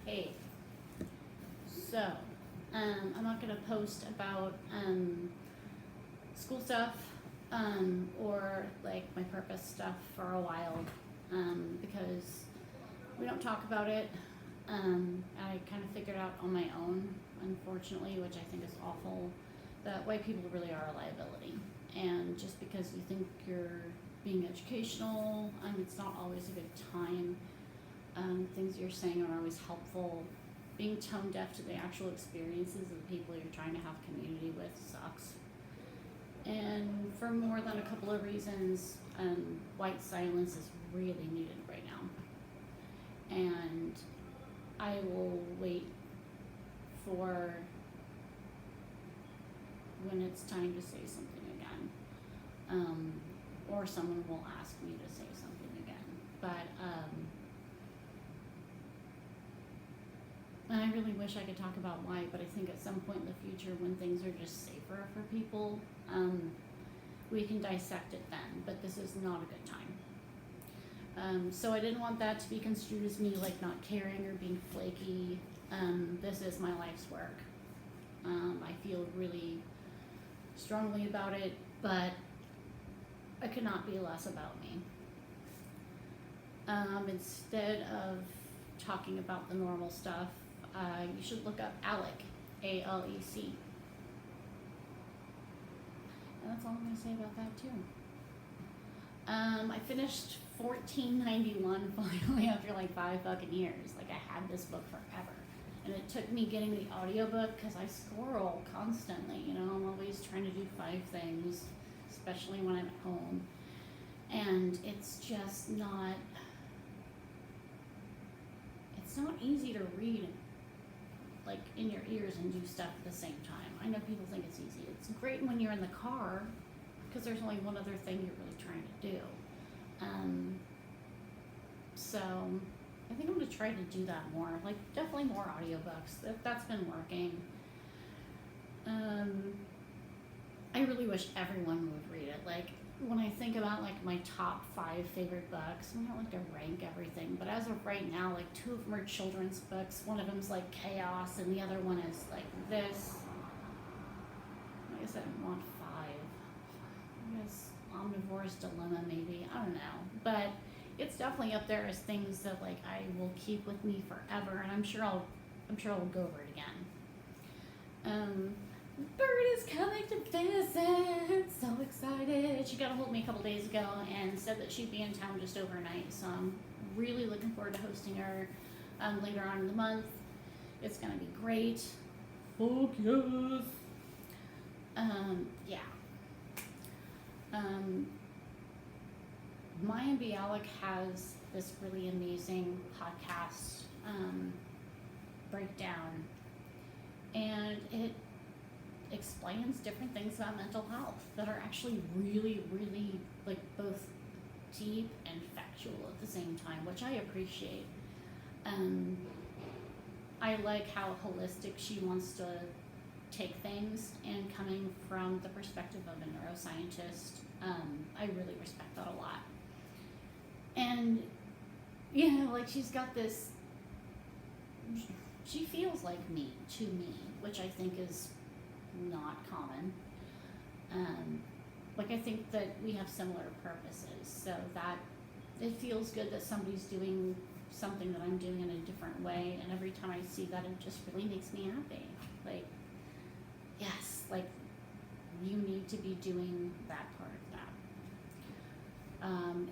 Hey, so I'm not gonna post about school stuff or like my purpose stuff for a while because we don't talk about it. I kind of figured out on my own, unfortunately, which I think is awful, that white people really are a liability. And just because you think you're being educational, it's not always a good time. Things you're saying aren't always helpful. Being tone deaf to the actual experiences of the people you're trying to have community with sucks. And for more than a couple of reasons, white silence is really needed right now. And I will wait for when it's time to say something again. Or someone will ask me to say something again. But and I really wish I could talk about why, but I think at some point in the future when things are just safer for people, we can dissect it then, but this is not a good time. So I didn't want that to be construed as me like not caring or being flaky. This is my life's work. I feel really strongly about it, but it could not be less about me. Instead of talking about the normal stuff, you should look up ALEC, A-L-E-C. And that's all I'm going to say about that too. I finished 1491 finally after like 5 fucking years. Like I had this book forever. And it took me getting the audiobook because I squirrel constantly, you know, I'm always trying to do 5 things, especially when I'm at home. And it's just not easy to read like in your ears and do stuff at the same time. I know people think it's easy. It's great when you're in the car because there's only one other thing you're really trying to do. So I think I'm going to try to do that more. Like definitely more audiobooks. That's been working. I really wish everyone would read it. Like when I think about like my top 5 favorite books, I don't like to rank everything, but as of right now, like 2 of them are children's books. One of them's like Chaos, and the other one is like this. I guess I want 5. I guess Omnivore's Dilemma, maybe. I don't know, but it's definitely up there as things that like I will keep with me forever, and I'm sure I'll go over it again. Bird is coming to visit. So excited. She got a hold of me a couple days ago and said that she'd be in town just overnight. So I'm really looking forward to hosting her later on in the month. It's gonna be great. Fuck yes. Yeah. Maya Bialik has this really amazing podcast breakdown, and it explains different things about mental health that are actually really, really like both deep and factual at the same time, which I appreciate. I like how holistic she wants to take things, and coming from the perspective of a neuroscientist, I really respect that a lot. And like she's got this, she feels like me to me, which I think is not common. Like I think that we have similar purposes, so that it feels good that somebody's doing something that I'm doing in a different way, and every time I see that, it just really makes me happy. Like, yes, like you need to be doing that part of that.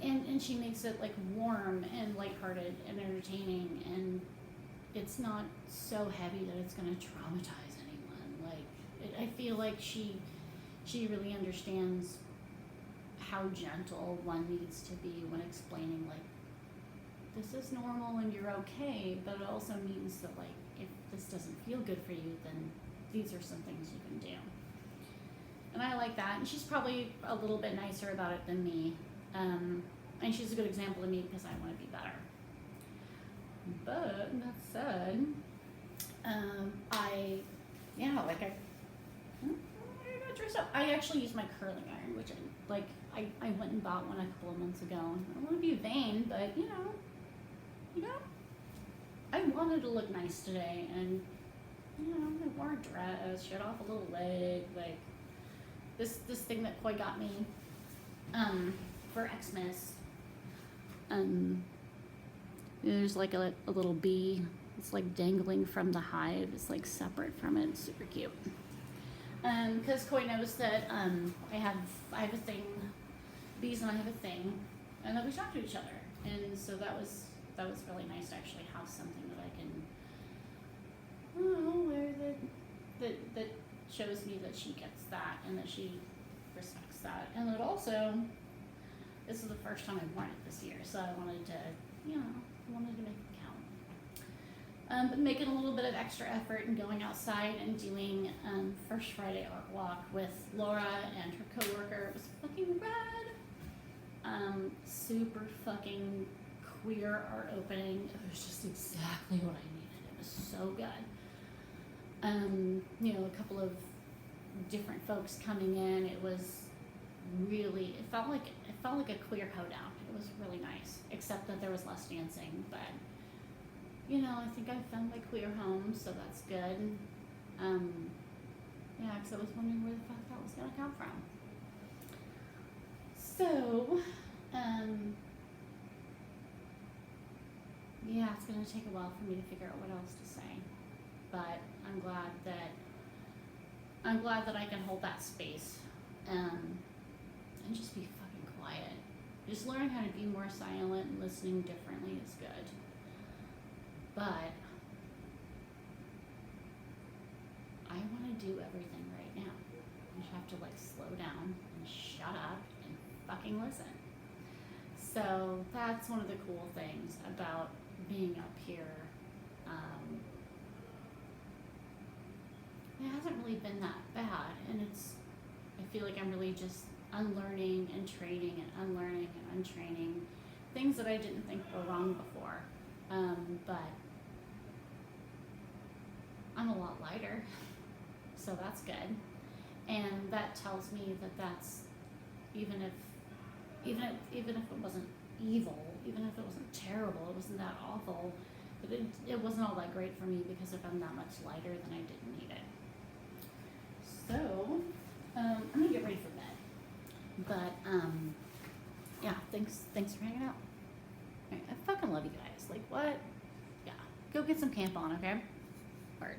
And she makes it like warm and lighthearted and entertaining, and it's not so heavy that it's going to traumatize anyone. Like I feel like she really understands how gentle one needs to be when explaining like this is normal and you're okay, but it also means that like if this doesn't feel good for you, then these are some things you can do. And I like that, and she's probably a little bit nicer about it than me. And she's a good example of me because I want to be better. But that said, I got dressed up. I actually use my curling iron, which I went and bought one a couple of months ago. I don't want to be vain, but you know, I wanted to look nice today, and you know, I wore a dress, showed off a little leg, like this thing that Koi got me, for Xmas. There's like a little bee. It's like dangling from the hive. It's like separate from it. It's super cute. Because Koi knows that I have a thing. Bees and I have a thing, and that we talk to each other. And so that was really nice to actually have something that I can, I don't know, wear that shows me that she gets that and that she respects that, and that also this is the first time I've worn it this year, so I wanted to, you know, wanted to make it count. But making a little bit of extra effort and going outside and doing First Friday Art Walk with Laura and her coworker. It was fucking rad. Super fucking queer art opening. It was just exactly what I needed. It was so good. You know, a couple of different folks coming in. It was really, it felt like a queer hoedown. It was really nice, except that there was less dancing, but you know, I think I found my queer home, so that's good. Yeah, because I was wondering where the fuck that was gonna come from. So, yeah, it's gonna take a while for me to figure out what else to say, but I'm glad that I can hold that space, and just be fucking quiet. Just learning how to be more silent and listening differently is good. But I want to do everything right now. I just have to like slow down and shut up and fucking listen. So that's one of the cool things about being up here. It hasn't really been that bad, and I feel like I'm really just unlearning and training and unlearning and untraining things that I didn't think were wrong before. But I'm a lot lighter, so that's good. And that tells me that that's, even if it wasn't evil, even if it wasn't terrible, it wasn't that awful, but it wasn't all that great for me, because if I'm that much lighter, then I didn't need it. So, I'm gonna get ready for bed. But, yeah, thanks for hanging out. I fucking love you guys. Like, what? Yeah. Go get some camp on, okay? Word.